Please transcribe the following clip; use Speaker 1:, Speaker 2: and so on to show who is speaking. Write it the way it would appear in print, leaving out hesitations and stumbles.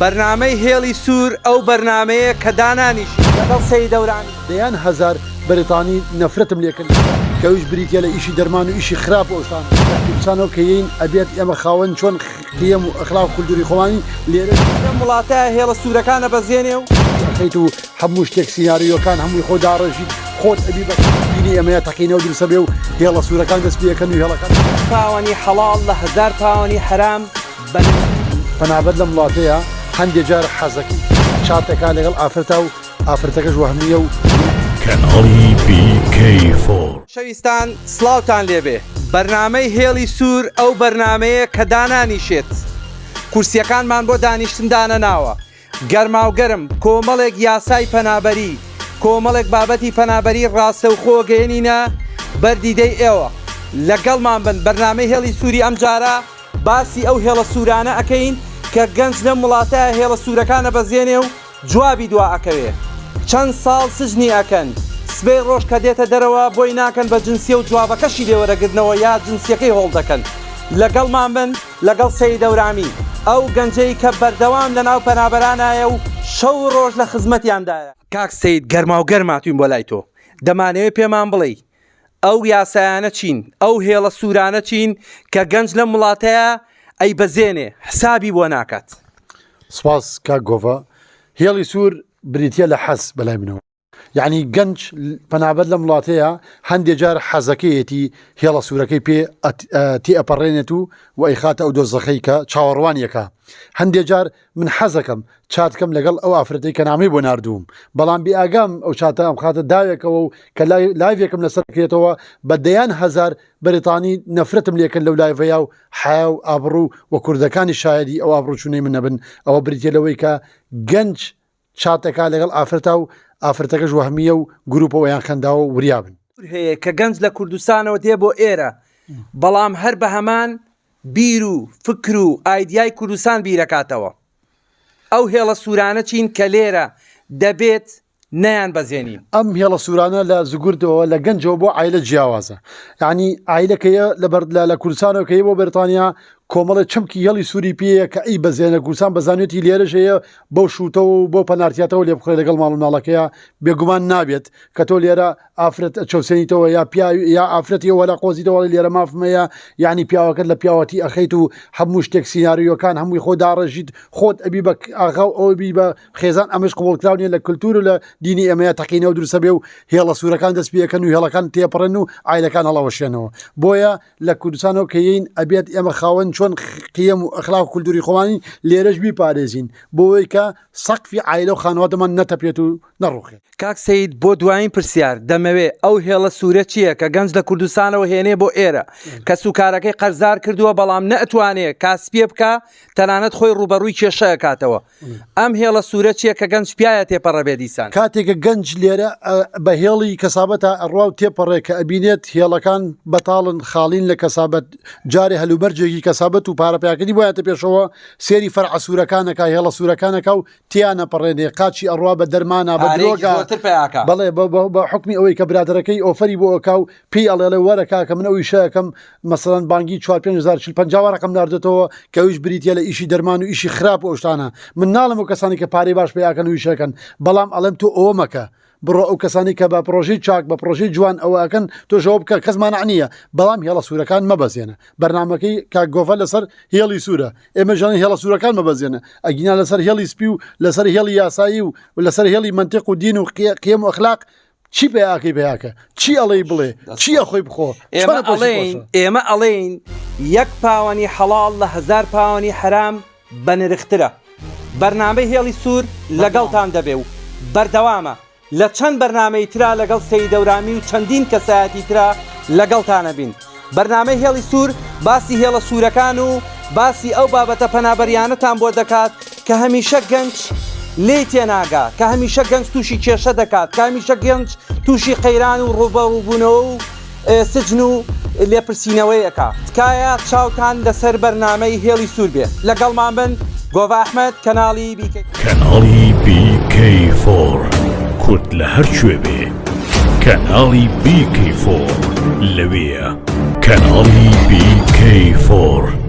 Speaker 1: بەرنامەی هێڵی سوور ئەو بەرنامەیە کە دانانیش لەگەڵ سەید دەورانی
Speaker 2: دەیان هەزار بەریتانی نەفرەتم لێکرد کەویش بریتە لە ئیشی دەرمان و ئیشی خراپ ئەوشان کوردستانەوە کە یین ئەبێت ئێمە خاوەن چۆن قیەم و ئەخلاق و کولتوری خۆوانی لێرە
Speaker 1: لەم وڵاتایە هێڵە سوورەکانە بەزێنێ و
Speaker 2: خەیت و هەموو شتێک سیناریۆکان هەمووی خۆ داڕژیت خۆت ئەبی بە دینی ئەمەیە تەقینەوە درسە بێ و هێڵە سوورەکان دەست پێەکەن و هێڵەکان
Speaker 1: پاوانی حەڵاڵ لە 1000 پاوانی حرام
Speaker 2: پەنابەت لە وڵاتەیە هەندێک جار حەزەکەی چاتەکان لەگەڵ ئافرەتا و ئافرەتەکەش وەهمیە و
Speaker 3: کەناڵی BK4
Speaker 1: شەویستان سڵاوتان لێبێ بەرنامەی هێڵی سوور ئەو بەرنامەیە کە دانانیشێت کورسیەکانمان بۆ دانیشتن دانەناوە گەرما و گەرم کۆمەڵێک یاسای پەنابەری کۆمەڵێک بابەتی پەنابەری ڕاستە و خۆگەێنینە بەردیدەی ئێوە لەگەڵمان بن بەرنامەی هێڵی سووری ئەم جارە باسی ئەو هێڵە سوورانە ئەکەین کە گەنج لەم وڵاتایە هێڵە سوورەکانە بەزێنێ و جوابی دوا ئەکەوێ چەند ساڵ سژنی ئەکەن سبەی ڕۆژ کە دێتە دەرەوە بۆی ناکەن بە جنسیە و جوابەکەشی لێوەرەگرنەوە یا جنسیەکەی هۆڵ دەکەن لەگەڵمان بن لەگەڵ سەید دەورامی ئەو گەنجەی کە بەردەوام لەناو پەنابەرانایە و شەو ڕۆژ لە خزمەتیاندایە کاک سەید گەرما و گەرماتوین بۆ لای تۆ دەمانەوێت پێمان بڵێ ئەو یاسایانە چین ئەو هێڵە سوورانە چین کە گەنج لەم وڵاتەیە ئەی بەزێنێ حسابی بۆ ناکات
Speaker 2: سپاس کاک گۆڤە هێڵی سوور بریتە لە حەز بەلای منەوە یعنی گەنج پەنابەت لەم وڵاتەیە هەندێک جار حەزەکەیەتی هێڵە سوورەکەی پێ تی ئەپەڕێنێت و ئەی خاتە ئەو دۆزەخەی کە چاوەڕوانیەکە هەندێک جار من حەزەکەم چاتکەم لەگەڵ ئەو ئافرەتەی کە نامەی بۆ ناردووم بەڵام بێ ئاگام ئەو چاتە ئەم خاتە داوێکەوە و کە لایڤێکم لەسەرکرێتەوە بە دەیان هەزار بەریتانی نەفرەتم لێکرد لەو لایڤەیە و حیا و ئابڕوو و کوردەکانی شایەدی ئەو ئابڕوچوونەی من نەبن ئەوە بریتە لەوەی کە گەنج چاتەکە لەگەڵ ئافرەتا و ئافرەتەکەش وەهمیە و گروپەوەیان خەنداوە و وریابن
Speaker 1: هەیە کە گەنج لە کوردستانەوە دێ بۆ ئێرە بەڵام هەر بە هەمان بیر و فکر و ئایدیای کوردستان بیرەکاتەوە ئەو هێڵە سوورانە چین کە لێرە دەبێت نەیان بەزێنین
Speaker 2: ئەم هێڵە سوورانە لە زگوردەوە لە گەنجەوە بۆ عیلە جیاوازە یعنی عیلەکەیە لە کوردستانەوەکەی بۆ بەریتانیا کۆمەڵە چمکی هێڵی سووری پێەیە کە ئەی بەزێنە کوردستان بەزانێتی لێرەژەیە بەو شوتەوە و بۆ پەنارتیاتەوە لێ بخڕێ لەگەڵ ماڵ و ماڵەکەیە بێگومان نابێت کە تۆ لێرە ئافرەت چەوسێنیتەوە یا ئافرەتی وەلا قۆزیتەوە لێرە مافمەیە یعنی پیاوەکەت لە پیاوەتی ئەخەیت و هەموو شتێک سیناریۆکان هەمووی خۆ داڕژیت خۆت ئەبی بە ئاغا و ئەوبی بە خێزان ئەمەش قوڵکراونیە لە کولتور و لە دینی ئەمەیە تەقینەوە درسە بێ و هێڵە سوورەکان دەست پێەکەن و هێڵەکان تێپەڕن و عیلەکان هەڵەوەشێنەوە بۆیە لە کوردستانەوە کە یین ئەبێت ئێمە خاوەن چۆن قیەم و ئەخلاق و کولتوری خۆوانی لێرەش بیپارێزین بۆی کە سەقفی عیلە و خانوادەمان نەتەپێت و نەڕوخێت
Speaker 1: کاک سەید بۆ دوایین پرسیار دەمەوێت ئەو هێڵە سوورە چییە کە گەنج لە کوردستانەوە هێنێ بۆ ئێرە کە سوکارەکەی قەرزار کردووە بەڵام نەتوانێت کاسپێ بکە تەنانەت خۆی ڕوبەڕووی کێشەیە کاتەوە ئەم هێڵە سوورە چییە کە گەنج پیاە تێپەڕەبێ دیسان
Speaker 2: کاتێکە گەنج لێرە بە هێڵی کەسابەتە ئەڕوا و تێپەڕێ کە ئەبینێت هێڵەکان بەتاڵن خاڵین لە کەسابەت جارێ هەلوبەرجێکی کەسابەت و پارەپیاکردی بۆیە پێشەوە سێری فەرع سوورەکانەکە هێڵە سوورەکانەکە و تیانە پەڕێنێ قاچی ئەڕوا بە دەرمانە بە درۆگە بەڵێ بە حکمی ئەوەی کە برادەرەکەی ئۆفەری بۆ ئەوکا و پێی ئەڵێڵێ وەرەکە کە من ئەوی شەکەم مەسەڵەن بانگی 450 ڕقم ناردێتەوە کە ئەویش بریتە لە ئیشی دەرمان و ئیشی خراپ و ئەوشتانە من ناڵم و کەسانی کە پارەی باش پێیاکەن و ویشەکەن بەڵام ئەڵێم تۆ ئەوە مەکە بڕۆ ئەو کەسانی کە بە پرۆژەی چاک بە پرۆژەی جوان ئەوەکەن تۆ ژەوە بکە کەسمان نییە بەڵام هێڵە سوورەکان مەبەزێنە بەرنامەکەی کاک گۆڤە لەسەر هێڵی سوورە ئێمە ژان هێڵە سوورەکان مەبەزێنە ئەگینا لەسەر هێڵی سپی و لەسەر هێڵی یاسایی و لەسەر هێڵی منتیق و دین و قیەم و ئەخلاق چی پێیاکەی پێیاکە چی ئەڵێی بڵێ چیە خۆی بخۆ
Speaker 1: ئێمە ئەڵێین یەک پاوانی حەڵاڵ لە 1000 پاوانی حرام بە نرخترە بەرنامەی هێڵی سوور لەگەڵتان دەبێ و بەردەوامە لە چەند بەرنامەی ترا لەگەڵ سەید دەورامی و چەندین کەسایەتی ترا لەگەڵتانە بین بەرنامەی هێڵی سوور باسی هێڵە سوورەکان و باسی ئەو بابەتە پەنابەریانەتان بۆ دەکات کە هەمیشە گەنج لێی تێناگا کە هەمیشە گەنج تووشی کێشە دەکات کە هەمیشە گەنج تووشی قەیران و ڕووبەڕووبوونەوە و سجن و لێپرسینەوەیەکە تکایە چاوتان لەسەر بەرنامەی هێڵی سوور بێ لەگەڵمان بن گۆڤە ئەحمەد کەناڵی
Speaker 3: BK4 کورد لە هەر کوێ بێ کەناڵی BK4 لەوەیە کەناڵی BK4